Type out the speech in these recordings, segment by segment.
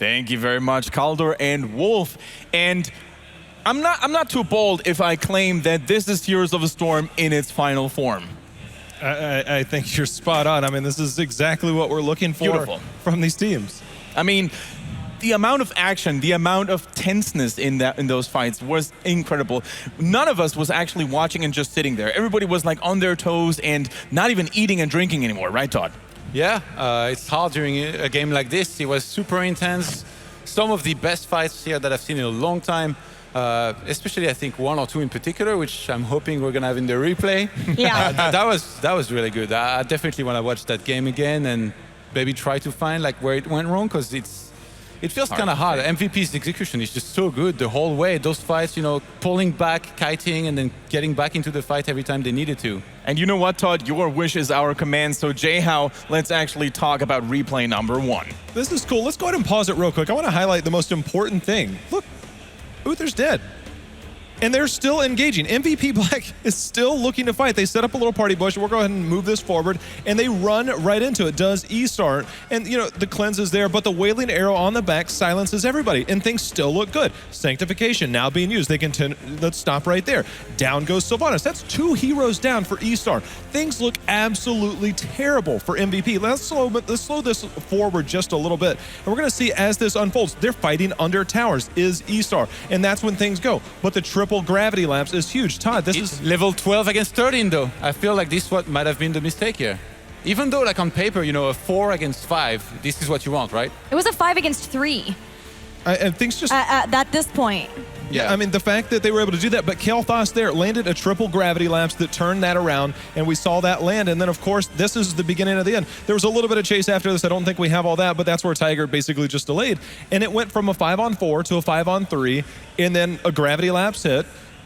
Thank you very much, Kaldor and Wolf. And I'm not too bold if I claim that this is Heroes of the Storm in its final form. I think you're spot on. I mean, this is exactly what we're looking for from these teams. I mean, the amount of action, the amount of tenseness in those fights was incredible. None of us was actually watching and just sitting there. Everybody was like on their toes and not even eating and drinking anymore, right, Todd? Yeah, it's hard during a game like this. It was super intense. Some of the best fights here that I've seen in a long time. Especially, I think, one or two in particular, which I'm hoping we're going to have in the replay. Yeah. That was really good. I definitely want to watch that game again and maybe try to find like where it went wrong, because it feels kind of hard. MVP's execution is just so good the whole way. Those fights, you know, pulling back, kiting, and then getting back into the fight every time they needed to. And you know what, Todd? Your wish is our command. So, Jayhow, let's actually talk about replay number 1. This is cool. Let's go ahead and pause it real quick. I want to highlight the most important thing. Look, Uther's dead. And they're still engaging. MVP Black is still looking to fight. They set up a little party bush. We'll go ahead and move this forward. And they run right into it. Does eStar. And, you know, the cleanse is there, but the Wailing Arrow on the back silences everybody. And things still look good. Sanctification now being used. They can let's stop right there. Down goes Sylvanas. That's 2 heroes down for eStar. Things look absolutely terrible for MVP. Let's slow this forward just a little bit. And we're going to see as this unfolds, they're fighting under towers. Is eStar. And that's when things go. But the triple gravity lapse is huge. Todd, this is level 12 against 13 though. I feel like this what might have been the mistake here. Even though like on paper, you know, a 4 against 5, this is what you want, right? It was a 5 against 3. And things just... at this point. Yeah, I mean, the fact that they were able to do that, but Kael'thas there landed a triple gravity lapse that turned that around, and we saw that land. And then, of course, this is the beginning of the end. There was a little bit of chase after this. I don't think we have all that, but that's where Tiger basically just delayed. And it went from a 5-on-4 to a 5-on-3, and then a gravity lapse hit.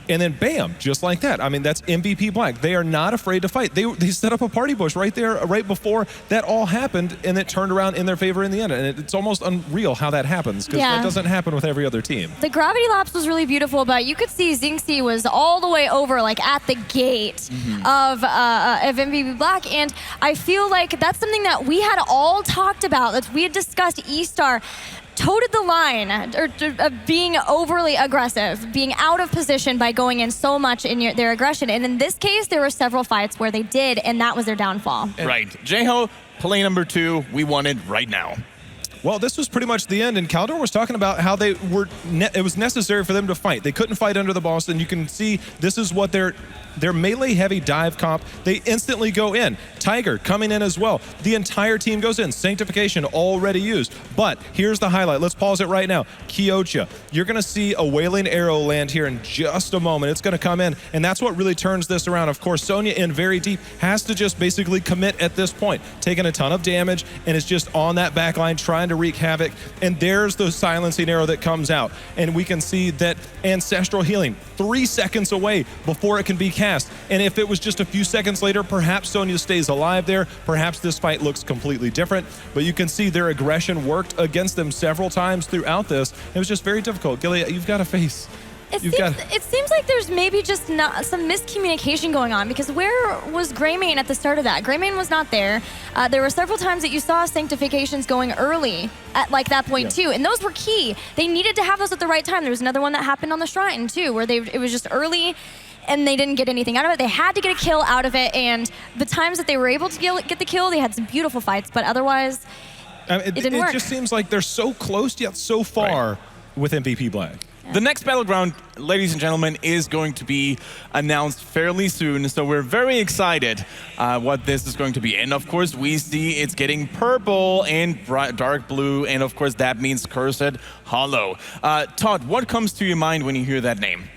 And then bam, just like that. I mean, that's MVP Black. They are not afraid to fight. They set up a party bush right there, right before that all happened, and it turned around in their favor in the end. And it's almost unreal how that happens, because that doesn't happen with every other team. The gravity lapse was really beautiful, but you could see Xingxi was all the way over, like at the gate of MVP Black. And I feel like that's something that we had all talked about, that we had discussed. eStar toted the line, or being overly aggressive, being out of position by going in so much in their aggression. And in this case, there were several fights where they did, and that was their downfall. Right. Jayho, play number 2, we want it right now. Well, this was pretty much the end, and Kaldor was talking about how they were. It was necessary for them to fight. They couldn't fight under the boss, and you can see this is what their melee-heavy dive comp. They instantly go in. Tiger coming in as well. The entire team goes in. Sanctification already used. But here's the highlight. Let's pause it right now. Kyocha, you're going to see a Wailing Arrow land here in just a moment. It's going to come in, and that's what really turns this around. Of course, Sonya in very deep has to just basically commit at this point, taking a ton of damage, and it's just on that back line trying to wreak havoc. And there's the silencing arrow that comes out, and we can see that ancestral healing 3 seconds away before it can be cast. And if it was just a few seconds later, perhaps Sonya stays alive there. Perhaps this fight looks completely different, but you can see their aggression worked against them several times throughout this. It was just very difficult. Gilly, you've got a face. It seems like there's maybe just some miscommunication going on, because where was Greymane at the start of that? Greymane was not there. There were several times that you saw Sanctifications going early at like that point too, and those were key. They needed to have those at the right time. There was another one that happened on the Shrine too, where it was just early and they didn't get anything out of it. They had to get a kill out of it, and the times that they were able to get the kill, they had some beautiful fights, but otherwise it didn't work. It just seems like they're so close yet so far with MVP Black. The next battleground, ladies and gentlemen, is going to be announced fairly soon, so we're very excited what this is going to be. And of course, we see it's getting purple and dark blue, and of course, that means Cursed Hollow. Todd, what comes to your mind when you hear that name?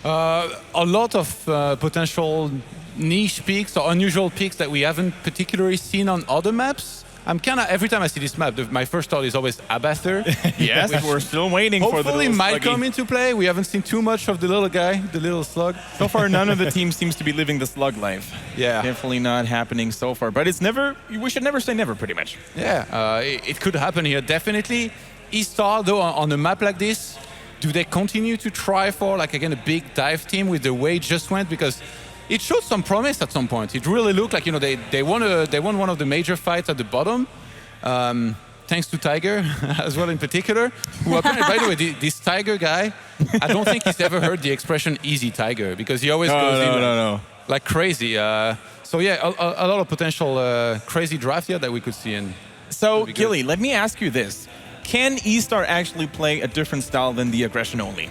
A lot of potential niche picks or unusual picks that we haven't particularly seen on other maps. I'm kind of, every time I see this map, my first thought is always Abathur. Yes, we're still waiting for the Hopefully little might sluggy. come into play. We haven't seen too much of the little guy, the little slug. So far, none of the teams seems to be living the slug life. Yeah. Definitely not happening so far. But it's never, we should never say never, pretty much. Yeah, it could happen here, definitely. eStar, though, on a map like this, do they continue to try for, like, again, a big dive team with the way it just went? Because it showed some promise at some point. It really looked like, you know, they won one of the major fights at the bottom. 10 thanks to Tiger as well in particular, who apparently, by the way, this Tiger guy, I don't think he's ever heard the expression easy Tiger, because he always goes in like crazy. So yeah, a lot of potential crazy draft here that we could see. So, Gilly, let me ask you this. Can eStar actually play a different style than the aggression only?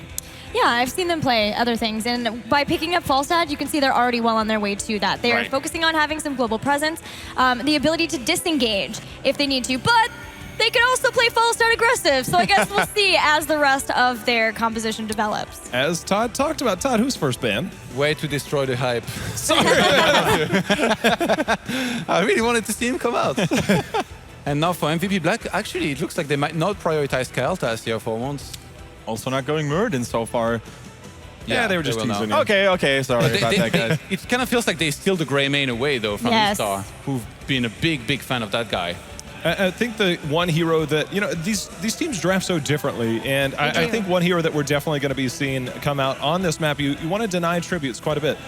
Yeah, I've seen them play other things, and by picking up Falstad, you can see they're already well on their way to that. They're focusing on having some global presence, the ability to disengage if they need to, but they can also play Falstad aggressive, so I guess we'll see as the rest of their composition develops. As Todd talked about, Todd, who's first ban? Way to destroy the hype. Sorry. I really wanted to see him come out. And now for MVP Black, actually, it looks like they might not prioritize Kael'thas here for once. Also not going Murden so far. Yeah, they were just teasing him. Okay, sorry about that, guys. It kind of feels like they steal the Grey Mane away, though, from eStar, who've been a big fan of that guy. I think the one hero that, these teams draft so differently, and I think one hero that we're definitely going to be seeing come out on this map, you want to deny tributes quite a bit.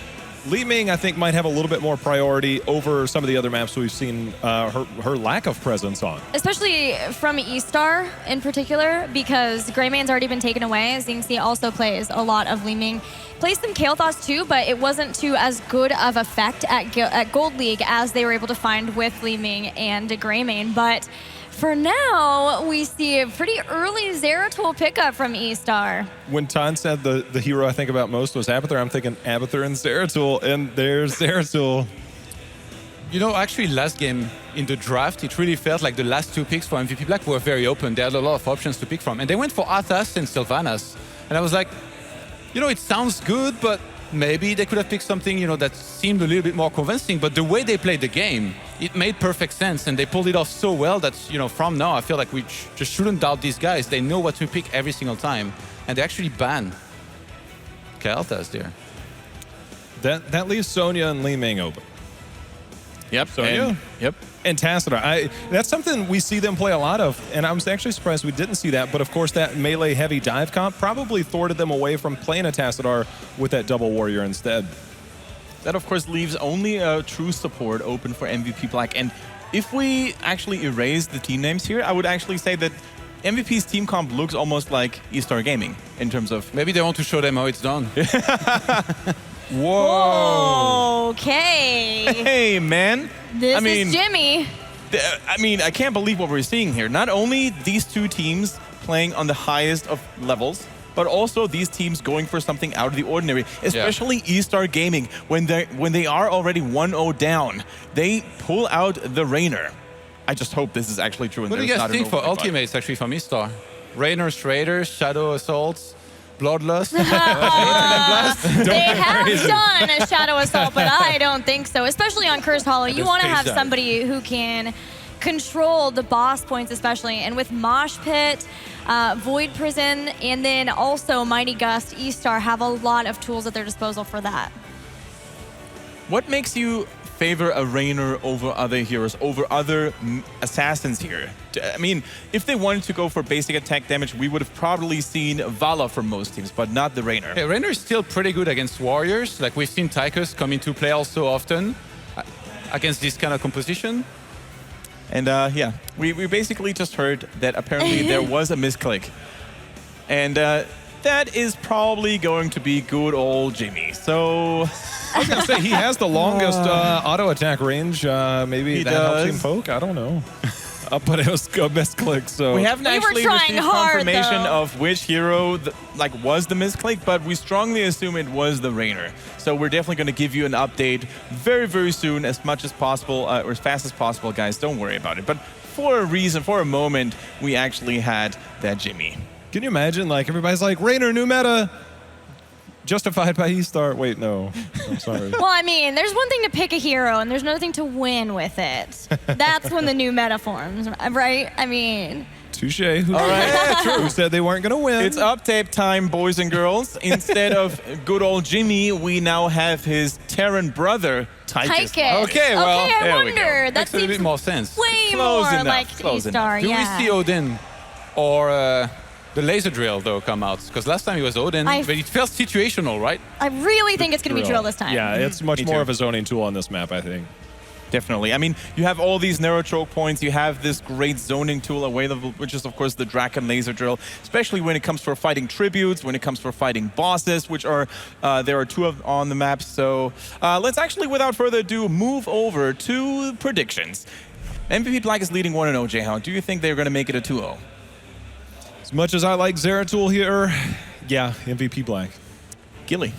Li Ming, I think, might have a little bit more priority over some of the other maps we've seen her lack of presence on. Especially from eStar in particular, because Greymane's already been taken away. Xingxi also plays a lot of Li Ming. Plays some Kael'thas too, but it wasn't to as good of effect at Gold League as they were able to find with Li Ming and Greymane. But for now, we see a pretty early Zeratul pickup from eStar. When Tan said the hero I think about most was Abathur, I'm thinking Abathur and Zeratul, and there's Zeratul. Actually, last game in the draft, it really felt like the last two picks for MVP Black were very open. They had a lot of options to pick from. And they went for Arthas and Sylvanas. And I was like, it sounds good, but maybe they could have picked something, that seemed a little bit more convincing. But the way they played the game, it made perfect sense. And they pulled it off so well that, from now, I feel like we just shouldn't doubt these guys. They know what to pick every single time. And they actually ban Kael'thas there. That leaves Sonya and Li Ming open. Yep. Sonya? Yep. And Tassadar. That's something we see them play a lot of, and I was actually surprised we didn't see that. But of course, that melee-heavy dive comp probably thwarted them away from playing a Tassadar with that double warrior instead. That, of course, leaves only a true support open for MVP Black. And if we actually erase the team names here, I would actually say that MVP's team comp looks almost like eStar Gaming in terms of... Maybe they want to show them how it's done. Whoa. Okay. Hey, man. This is Jimmy. I can't believe what we're seeing here. Not only these two teams playing on the highest of levels, but also these teams going for something out of the ordinary, especially eStar Gaming. When they are already 1-0 down, they pull out the Rainer. I just hope this is actually true. What do you guys think for ultimates actually from eStar? Rainers, Raiders, Shadow Assaults, Bloodlust? They have done a Shadow Assault, but I don't think so. Especially on Cursed Hollow, you want to have somebody who can control the boss points, especially. And with Mosh Pit, Void Prison, and then also Mighty Gust, eStar have a lot of tools at their disposal for that. What makes you favor a Rainer over other heroes, over other assassins here? I mean, if they wanted to go for basic attack damage, we would have probably seen Vala for most teams, but not the Rainer. Yeah, Rainer is still pretty good against warriors. Like, we've seen Tychus come into play also often against this kind of composition. And we basically just heard that apparently there was a misclick. And that is probably going to be good old Jimmy. So... I was going to say, he has the longest auto attack range. Maybe that helps him poke. I don't know. But it was a misclick, so... We haven't actually received confirmation of which hero was the misclick, but we strongly assume it was the Rainer. So we're definitely going to give you an update very, very soon, as much as possible, or as fast as possible, guys. Don't worry about it. But for a reason, for a moment, we actually had that Jimmy. Can you imagine, everybody's like, Rainer, new meta! Justified by eStar. Wait, no. I'm sorry. Well, I mean, there's one thing to pick a hero, and there's another thing to win with it. That's when the new meta forms, right? I mean... Touche. All right. Who said they weren't going to win? It's uptape time, boys and girls. Instead of good old Jimmy, we now have his Terran brother, Tychus. Okay, well, I wonder. That makes a bit more sense. Way more like eStar, Do we see Odin or... the laser drill, though, come out? Because last time it was Odin, but it felt situational, right? I really think it's going to be drill this time. Yeah, it's much more of a zoning tool on this map, I think. Definitely. I mean, you have all these narrow choke points. You have this great zoning tool available, which is, of course, the Draken Laser Drill, especially when it comes for fighting tributes, when it comes for fighting bosses, which are, there are two on the map. So let's actually, without further ado, move over to predictions. MVP Black is leading 1-0, Jayhound. Do you think they're going to make it a 2-0? As much as I like Zeratul here, yeah, MVP Black. Gilly.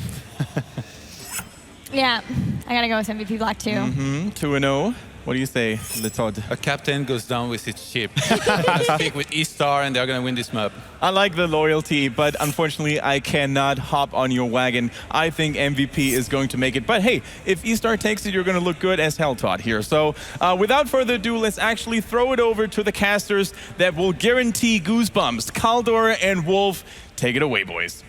Yeah, I gotta go with MVP Black too. 2-0. What do you say, Letod? A captain goes down with his ship. Gonna speak with eStar, and they're going to win this map. I like the loyalty, but unfortunately, I cannot hop on your wagon. I think MVP is going to make it. But hey, if eStar takes it, you're going to look good as hell, Todd, here. So without further ado, let's actually throw it over to the casters that will guarantee goosebumps. Kaldor and Wolf, take it away, boys.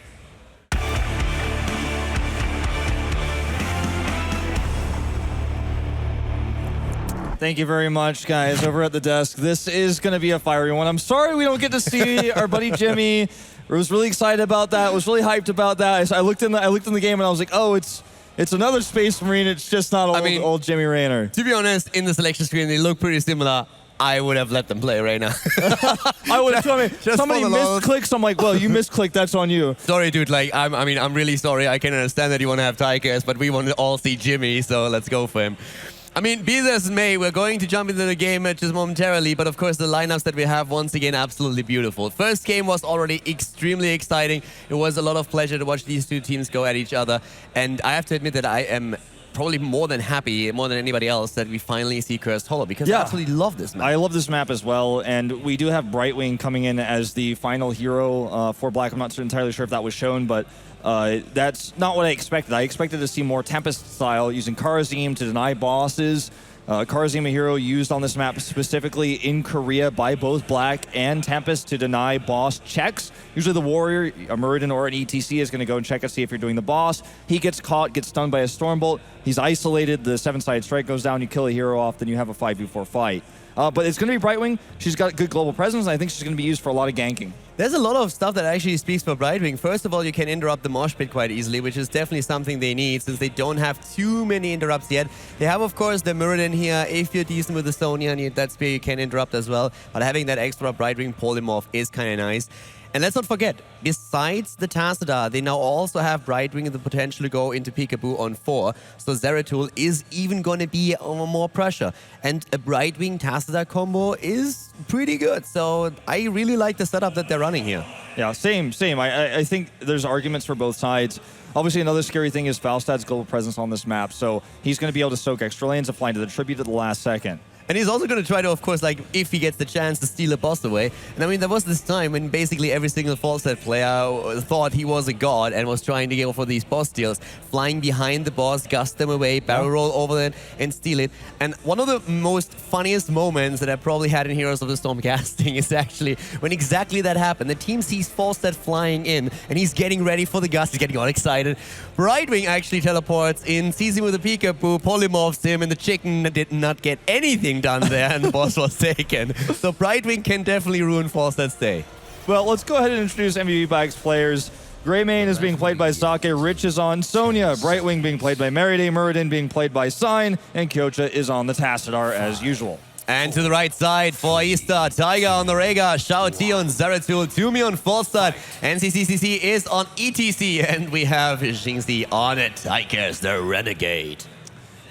Thank you very much, guys, over at the desk. This is going to be a fiery one. I'm sorry we don't get to see our buddy Jimmy. I was really excited about that. I was really hyped about that. I looked in the game and I was like, oh, it's another Space Marine. It's just not old Jimmy Rayner. To be honest, in the selection screen, they look pretty similar. I would have let them play right now. I would have. Somebody misclicks. I'm like, well, you misclicked. That's on you. Sorry, dude. Like, I'm really sorry. I can understand that you want to have Tigers, but we want to all see Jimmy, so let's go for him. I mean, be this as may, we're going to jump into the game just momentarily, but of course the lineups that we have, once again, absolutely beautiful. First game was already extremely exciting. It was a lot of pleasure to watch these two teams go at each other, and I have to admit that I am probably more than happy, more than anybody else, that we finally see Cursed Hollow, because I absolutely love this map. I love this map as well, and we do have Brightwing coming in as the final hero for Black. I'm not entirely sure if that was shown, but that's not what I expected. I expected to see more Tempest style, using Karazim to deny bosses. Karazim, a hero used on this map specifically in Korea by both Black and Tempest to deny boss checks. Usually the warrior, a Muradin or an ETC, is going to go and check and see if you're doing the boss. He gets caught, gets stunned by a Stormbolt. He's isolated, the 7-sided strike goes down, you kill a hero off, then you have a 5v4 fight. But it's going to be Brightwing. She's got good global presence, and I think she's going to be used for a lot of ganking. There's a lot of stuff that actually speaks for Brightwing. First of all, you can interrupt the mosh pit quite easily, which is definitely something they need, since they don't have too many interrupts yet. They have, of course, the Muradin here. If you're decent with the Sonya and that spear, you can interrupt as well. But having that extra Brightwing polymorph is kind of nice. And let's not forget, besides the Tassadar, they now also have Brightwing and the potential to go into Peekaboo on 4. So Zeratul is even going to be under more pressure. And a Brightwing Tassadar combo is pretty good. So I really like the setup that they're running here. Yeah, same. I think there's arguments for both sides. Obviously, another scary thing is Falstad's global presence on this map. So he's going to be able to soak extra lanes and fly into the tribute at the last second. And he's also going to try to, of course, like, if he gets the chance to steal a boss away. And I mean, there was this time when basically every single Falstad player thought he was a god and was trying to go for these boss steals, flying behind the boss, gust them away, barrel roll over them, and steal it. And one of the most funniest moments that I probably had in Heroes of the Storm casting is actually when exactly that happened. The team sees Falstad flying in, and he's getting ready for the gust, he's getting all excited. Brightwing actually teleports in, sees him with a Peekaboo, polymorphs him, and the chicken did not get anything done there, and the boss was taken. So Brightwing can definitely ruin Falstad's day. Well, let's go ahead and introduce MVP Black's players. Greymane is being played by Sake, Rich is on Sonya, Brightwing being played by Meride, Muradin being played by Sign, and Kyocha is on the Tassadar as usual. And to the right side for eStar, Tiger on the Rhaegar, Shao T on Zeratul, Tumi on Falstad, NCCCC is on ETC, and we have Jingzi on it. Tigers, the Renegade.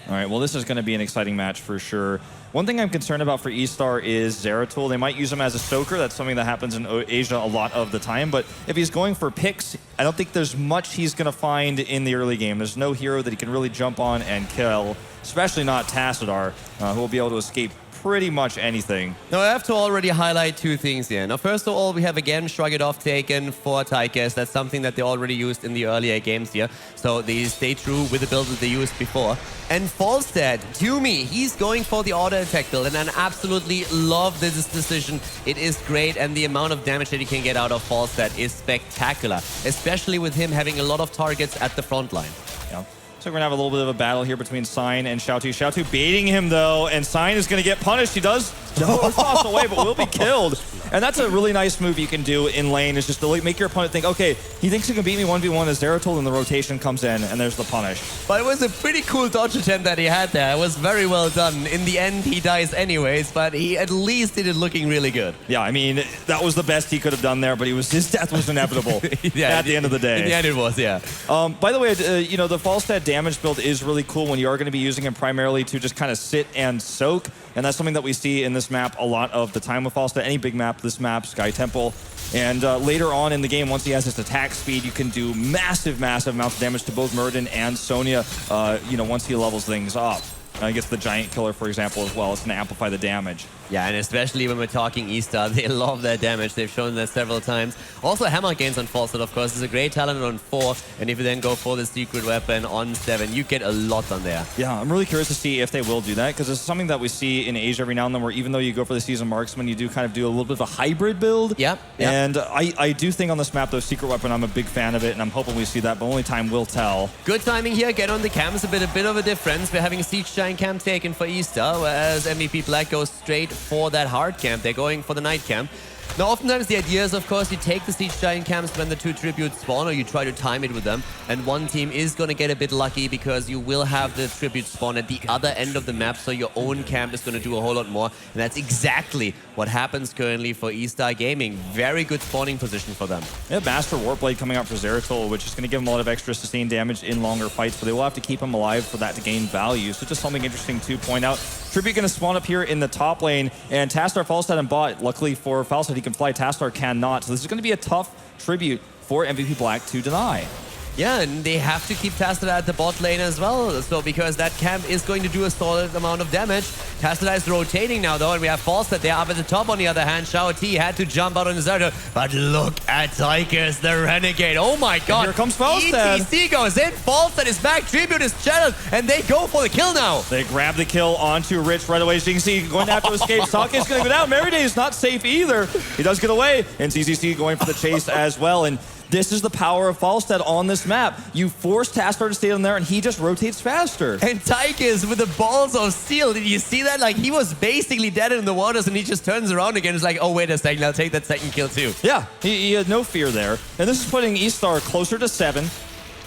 All right, well, this is going to be an exciting match for sure. One thing I'm concerned about for eStar is Zeratul. They might use him as a soaker. That's something that happens in Asia a lot of the time. But if he's going for picks, I don't think there's much he's going to find in the early game. There's no hero that he can really jump on and kill, especially not Tassadar, who will be able to escape pretty much anything. Now, I have to already highlight two things here. Now, first of all, we have again Shrug It Off taken for Tigers. That's something that they already used in the earlier games here. So they stay true with the build that they used before. And Falstad, Tumi, he's going for the auto attack build, and I absolutely love this decision. It is great, and the amount of damage that he can get out of Falstad is spectacular, especially with him having a lot of targets at the front line. Yeah. So we're going to have a little bit of a battle here between Sign and Xiaotu. Xiaotu baiting him, though, and Sign is going to get punished. He does toss away, but will be killed. And that's a really nice move you can do in lane, is just to make your opponent think, okay, he thinks he can beat me 1v1 as Zeratul, and the rotation comes in, and there's the punish. But it was a pretty cool dodge attempt that he had there. It was very well done. In the end, he dies anyways, but he at least did it looking really good. Yeah, I mean, that was the best he could have done there, but his death was inevitable Yeah, at the end of the day. In the end, it was, yeah. By the way, the Falstad damage build is really cool when you are going to be using him primarily to just kind of sit and soak, and that's something that we see in this map a lot of the time with Falstad. Any big map, this map, Sky Temple. And later on in the game, once he has his attack speed, you can do massive, massive amounts of damage to both Murden and Sonya, once he levels things up. He gets the Giant Killer, for example, as well. It's going to amplify the damage. Yeah, and especially when we're talking eStar, they love their damage. They've shown that several times. Also, Hammer gains on Falstad, of course, is a great talent on 4. And if you then go for the secret weapon on 7, you get a lot on there. Yeah, I'm really curious to see if they will do that, because it's something that we see in Asia every now and then, where even though you go for the Season Marksman, you do kind of do a little bit of a hybrid build. Yep. And I do think on this map, though, secret weapon, I'm a big fan of it, and I'm hoping we see that, but only time will tell. Good timing here. Get on the camps. A bit of a difference. We're having a Siege Giant camp taken for eStar, whereas MVP Black goes straight for that hard camp. They're going for the night camp. Now, oftentimes the idea is, of course, you take the Siege Giant camps when the 2 tributes spawn, or you try to time it with them, and one team is going to get a bit lucky because you will have the tribute spawn at the other end of the map, so your own camp is going to do a whole lot more, and that's exactly what happens currently for eStar Gaming. Very good spawning position for them. Yeah, Master Warblade coming out for Zeratul, which is going to give him a lot of extra sustained damage in longer fights, but they will have to keep him alive for that to gain value. So just something interesting to point out. Tribute going to spawn up here in the top lane, and Tastar, Falstad, and bot. Luckily for Falstad, he can fly. Tastar cannot. So this is going to be a tough tribute for MVP Black to deny. Yeah, and they have to keep Tastada at the bot lane as well, so because that camp is going to do a solid amount of damage. Tastada is rotating now, though, and we have Falstad there up at the top. On the other hand, Shao T had to jump out on Zerto, but look at Tychus, the Renegade. Oh my god. And here comes Falstad. ETC goes in, Falstad is back, Tribute is channeled, and they go for the kill now. They grab the kill onto Rich right away. As you can see, going to have to escape. Sake is going to go down. Meriday is not safe either. He does get away, and CCC going for the chase as well. And this is the power of Falstad on this map. You force Tastar to stay on there, and he just rotates faster. And Tychus with the balls of steel. Did you see that? Like, he was basically dead in the waters, and he just turns around again. It's like, oh, wait a second, I'll take that second kill too. Yeah, he had no fear there. And this is putting eStar closer to 7.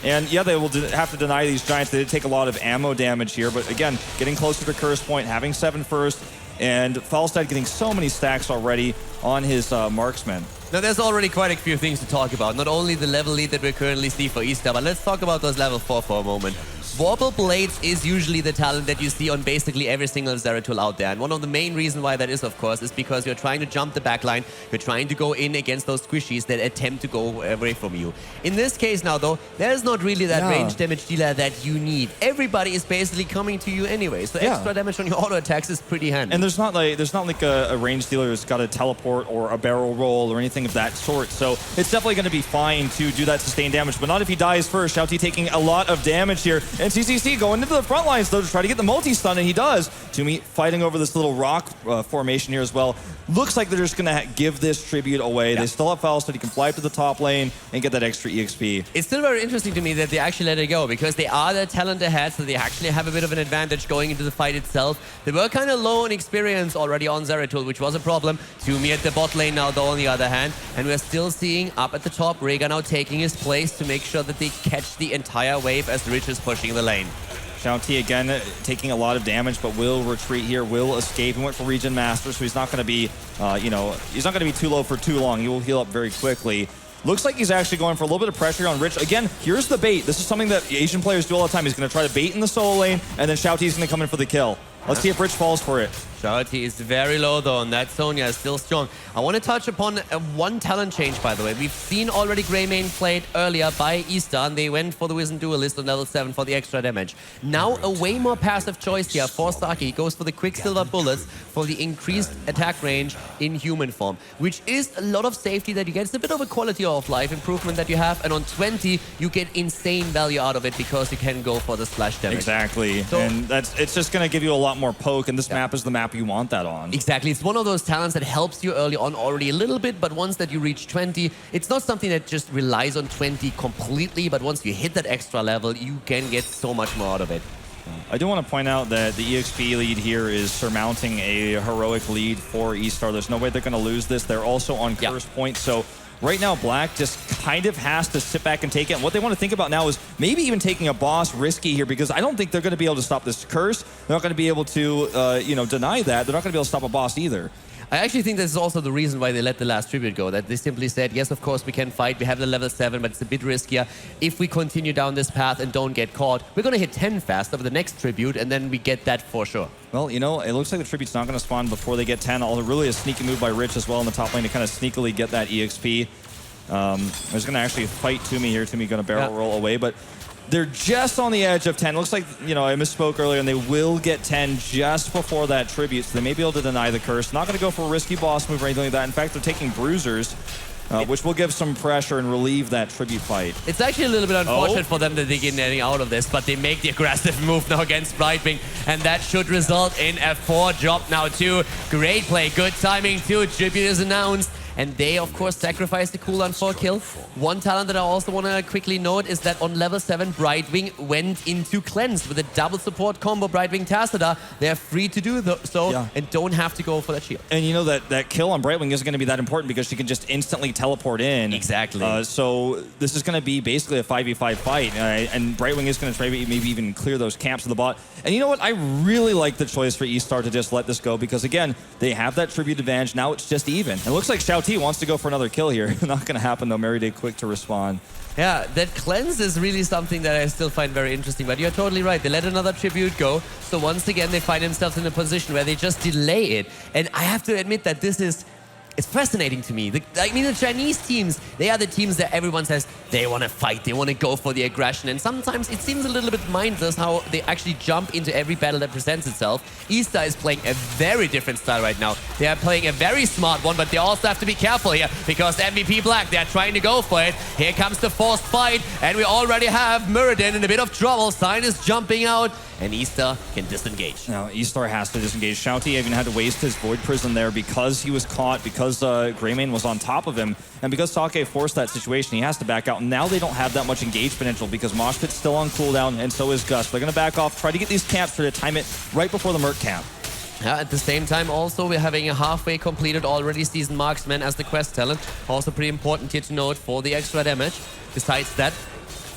And yeah, they will have to deny these Giants. They did take a lot of ammo damage here, but again, getting closer to Curse Point, having 7 first, and Falstad getting so many stacks already on his marksman. Now, there's already quite a few things to talk about. Not only the level lead that we currently see for eStar, but let's talk about those level 4 for a moment. Vorpal Blades is usually the talent that you see on basically every single Zeratul out there. And one of the main reasons why that is, of course, is because you're trying to jump the backline. You're trying to go in against those squishies that attempt to go away from you. In this case now, though, there's not really that range damage dealer that you need. Everybody is basically coming to you anyway. So extra damage on your auto attacks is pretty handy. And there's not like a range dealer who's got a teleport or a barrel roll or anything of that sort. So it's definitely going to be fine to do that sustained damage, but not if he dies first. Shao T taking a lot of damage here. And CCC going into the front lines, though, to try to get the multi-stun, and he does. Toomey fighting over this little rock formation here as well. Looks like they're just going to give this tribute away. They still have Falstad. He can fly up to the top lane and get that extra EXP. It's still very interesting to me that they actually let it go, because they are the talent ahead, so they actually have a bit of an advantage going into the fight itself. They were kind of low on experience already on Zeratul, which was a problem. Toomey at the bot lane now, though, on the other hand. And we're still seeing up at the top, Rhaegar now taking his place to make sure that they catch the entire wave as Rich is pushing the lane. Shao T again taking a lot of damage, but will retreat here, will escape. He went for Regen Master, so he's not going to be, he's not going to be too low for too long. He will heal up very quickly. Looks like he's actually going for a little bit of pressure on Rich. Again, here's the bait. This is something that Asian players do all the time. He's going to try to bait in the solo lane, and then Shao T is going to come in for the kill. Let's see if Rich falls for it. Shao T is very low, though, and that Sonya is still strong. I want to touch upon one talent change, by the way. We've seen already Greymane played earlier by eStar, and they went for the Wizened Duelist on level 7 for the extra damage. Now, a way more passive choice here for Saki. He goes for the Quicksilver Bullets for the increased attack range in human form, which is a lot of safety that you get. It's a bit of a quality of life improvement that you have, and on 20, you get insane value out of it because you can go for the splash damage. Exactly, so, and it's just going to give you a lot more poke, and this map is the map you want that on. Exactly. It's one of those talents that helps you early on already a little bit, but once that you reach 20, it's not something that just relies on 20 completely, but once you hit that extra level, you can get so much more out of it. I do want to point out that the EXP lead here is surmounting a heroic lead for eStar. There's no way they're going to lose this. They're also on curse point, so right now Black just kind of has to sit back and take it. And what they want to think about now is maybe even taking a boss risky here, because I don't think they're going to be able to stop this curse. They're not going to be able to, deny that. They're not going to be able to stop a boss either. I actually think this is also the reason why they let the last tribute go, that they simply said, yes, of course, we can fight. We have the level 7, but it's a bit riskier. If we continue down this path and don't get caught, we're going to hit 10 faster with the next tribute, and then we get that for sure. Well, it looks like the tribute's not going to spawn before they get 10. Although really a sneaky move by Rich as well in the top lane to kind of sneakily get that EXP. I was going to actually fight Toomey here. Toomey going to barrel roll away, but they're just on the edge of 10. Looks like, I misspoke earlier, and they will get 10 just before that tribute, so they may be able to deny the curse. Not going to go for a risky boss move or anything like that. In fact, they're taking bruisers, which will give some pressure and relieve that tribute fight. It's actually a little bit unfortunate for them that they get anything out of this, but they make the aggressive move now against Brightwing, and that should result in a 4 drop now too. Great play, good timing too. Tribute is announced. And they, of course, sacrifice the cooldown for a kill. One talent that I also want to quickly note is that on level 7, Brightwing went into Cleanse with a double support combo, Brightwing Tassadar. They're free to do so and don't have to go for that shield. And that kill on Brightwing isn't going to be that important because she can just instantly teleport in. Exactly. So this is going to be basically a 5v5 fight. And Brightwing is going to try to maybe even clear those camps of the bot. And you know what? I really like the choice for eStar to just let this go because, again, they have that tribute advantage. Now it's just even. It looks like Xiao T wants to go for another kill here. Not going to happen, though. Mary Day quick to respond. Yeah, that cleanse is really something that I still find very interesting. But you're totally right. They let another tribute go. So once again, they find themselves in a position where they just delay it. And I have to admit that it's fascinating to me. The Chinese teams, they are the teams that everyone says they want to fight, they want to go for the aggression, and sometimes it seems a little bit mindless how they actually jump into every battle that presents itself. eStar is playing a very different style right now. They are playing a very smart one, but they also have to be careful here because MVP Black, they're trying to go for it. Here comes the forced fight, and we already have Muradin in a bit of trouble. Sign is jumping out, and eStar can disengage. Now, eStar has to disengage. Xiao T even had to waste his Void Prison there because he was caught, because Greymane was on top of him, and because Sake forced that situation, he has to back out. Now they don't have that much engage potential because Mosh Pit's still on cooldown, and so is Gus. They're going to back off, try to get these camps, try to time it right before the Merc camp. At the same time, also, we're having a halfway completed already Seasoned Marksman as the quest talent. Also pretty important here to note for the extra damage. Besides that,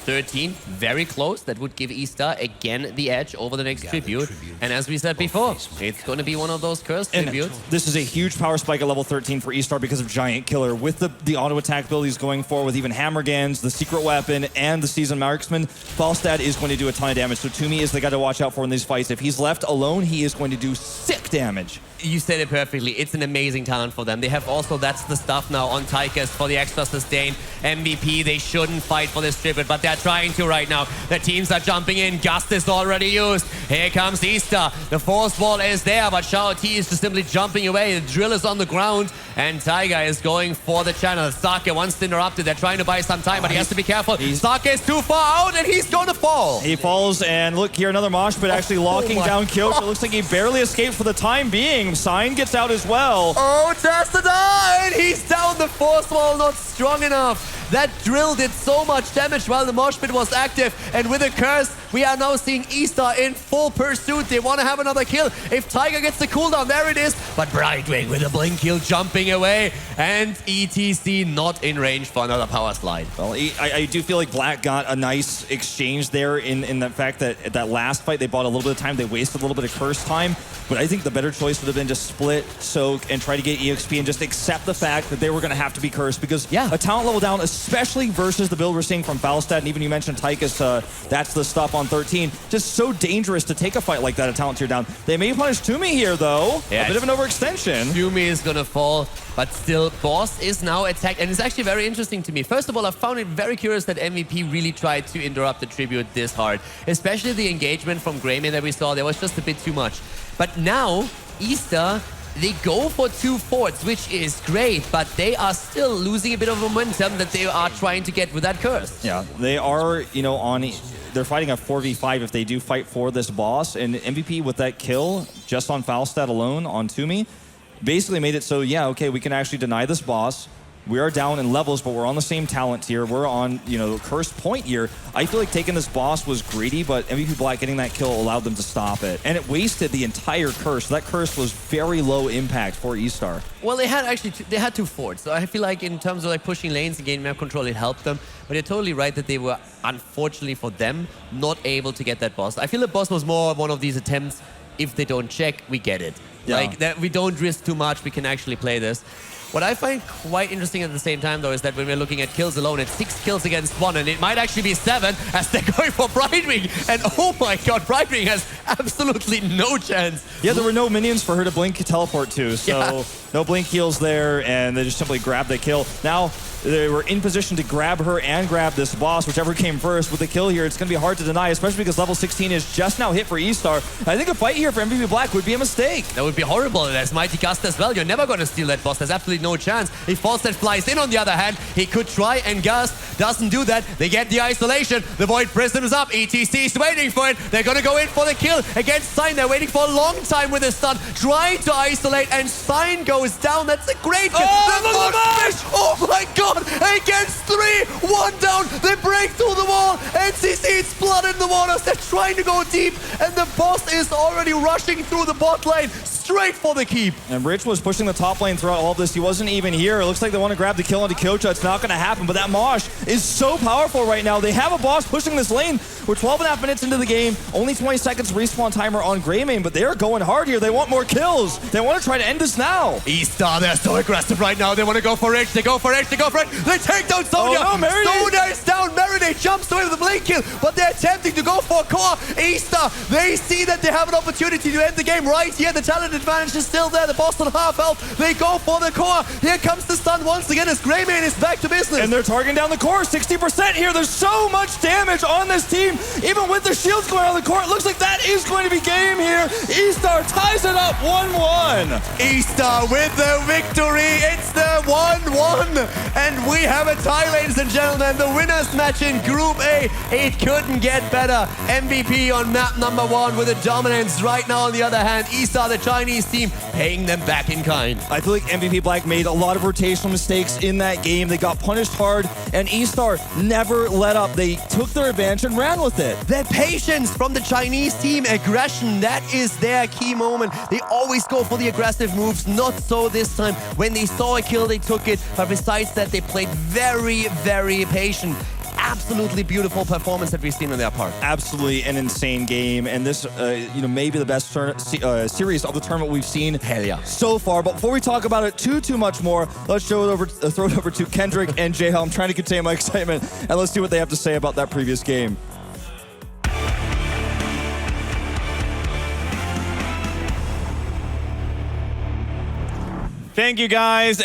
13, very close. That would give eStar again the edge over the next tribute. And as we said before, it's going to be one of those cursed tributes. This is a huge power spike at level 13 for eStar because of Giant Killer. With the auto attack abilities going forward, with even Hammergans, the secret weapon, and the Seasoned Marksman, Falstad is going to do a ton of damage. So Toomey is the guy to watch out for in these fights. If he's left alone, he is going to do sick damage. You said it perfectly. It's an amazing talent for them. They have also, that's the stuff now on Tychus for the extra sustain. MVP, they shouldn't fight for this tribute, but they're trying to right now. The teams are jumping in. Gust is already used. Here comes eStar. The force wall is there, but Xiao T is just simply jumping away. The drill is on the ground, and Tiger is going for the channel. Sake wants to interrupt it. They're trying to buy some time, but he has to be careful. Sake is too far out, and he's going to fall. He falls, and look here, another mosh pit actually locking down Kyoto. It looks like he barely escaped for the time being. Sign gets out as well. Oh, Tassadar! And he's down. The force wall not strong enough. That drill did so much damage while the mosh pit was active. And with a curse, we are now seeing eStar in full pursuit. They want to have another kill. If Tiger gets the cooldown, there it is. But Brightwing with a blink kill jumping away. And ETC not in range for another power slide. Well, I do feel like Black got a nice exchange there in the fact that at that last fight, they bought a little bit of time. They wasted a little bit of curse time. But I think the better choice would have been just split, soak, and try to get EXP and just accept the fact that they were going to have to be cursed. Because a talent level down, especially versus the build we're seeing from Falstad, and even you mentioned Tychus, that's the stuff on 13. Just so dangerous to take a fight like that, a talent tier down. They may punish Toomey here, though. A bit of an overextension. Toomey is going to fall, but still, Boss is now attacked. And it's actually very interesting to me. First of all, I found it very curious that MVP really tried to interrupt the tribute this hard. Especially the engagement from Greymane that we saw. There was just a bit too much. But now, eStar, they go for 2 forts, which is great, but they are still losing a bit of momentum that they are trying to get with that curse. Yeah, they are, they're fighting a 4v5 if they do fight for this boss, and MVP with that kill, just on Falstad alone, on Toomey, basically made it so, okay, we can actually deny this boss, We are down in levels, but we're on the same talent tier. We're on, cursed point here. I feel like taking this boss was greedy, but MVP Black getting that kill allowed them to stop it. And it wasted the entire curse. That curse was very low impact for eStar. Well, they had two forts, so I feel like in terms of like pushing lanes and gaining map control, it helped them. But you're totally right that they were, unfortunately for them, not able to get that boss. I feel the boss was more one of these attempts. If they don't check, we get it. Yeah. Like that, we don't risk too much. We can actually play this. What I find quite interesting at the same time, though, is that when we're looking at kills alone, it's 6 kills against 1, and it might actually be 7 as they're going for Brightwing. And oh my god, Brightwing has absolutely no chance. Yeah, there were no minions for her to blink teleport to, so no blink heals there, and they just simply grabbed the kill. Now, they were in position to grab her and grab this boss, whichever came first. With the kill here, it's going to be hard to deny, especially because level 16 is just now hit for eStar. I think a fight here for MVP Black would be a mistake. That would be horrible. There's Mighty Gust as well. You're never going to steal that boss. There's absolutely no chance. If Falstad flies in, on the other hand, he could try, and Gust doesn't do that. They get the isolation. The Void Prism's up. ETC is waiting for it. They're going to go in for the kill against Sign. They're waiting for a long time with the stun, trying to isolate, and Sign goes down. That's a great kill. Oh my god! Against 3, 1 down. They break through the wall. NCC is flooded in the waters. They're trying to go deep, and the boss is already rushing through the bot lane, straight for the keep. And Rich was pushing the top lane throughout all of this. He wasn't even here. It looks like they want to grab the kill onto Kyocha. It's not going to happen, but that Mosh is so powerful right now. They have a boss pushing this lane. We're 12.5 minutes into the game. Only 20 seconds respawn timer on Greymane, but they're going hard here. They want more kills. They want to try to end this now. eStar, they're so aggressive right now. They want to go for Rich. They go for Rich. They go for it. They take down Sonya. Oh, no, Meriday. Sonya is down. Meriday jumps away with the blink kill, but they're attempting to go for a core. eStar, they see that they have an opportunity to end the game right here. The talent advantage is still there. The boss on half health. They go for the core. Here comes the stun once again as Greymane is back to business. And they're targeting down the core, 60% here. There's so much damage on this team. Even with the shields going on the core, it looks like that is going to be game here. eStar ties it up 1-1. eStar with the victory. It's the 1-1. And we have a tie, ladies and gentlemen. The winners match in Group A. It couldn't get better. MVP on map number 1 with a dominance. Right now, on the other hand, eStar, the Chinese team, paying them back in kind. I feel like MVP Black made a lot of rotational mistakes in that game. They got punished hard, and eStar never let up. They took their advantage and ran with it. Their patience from the Chinese team, aggression, that is their key moment. They always go for the aggressive moves, not so this time. When they saw a kill, they took it. But besides that, they played very, very patient. Absolutely beautiful performance that we've seen on their part. Absolutely an insane game, and this, may be the best series of the tournament we've seen. Hell yeah. So far. But before we talk about it too much more, let's throw it over to Kendrick and J-Hel. I'm trying to contain my excitement, and let's see what they have to say about that previous game. Thank you, guys.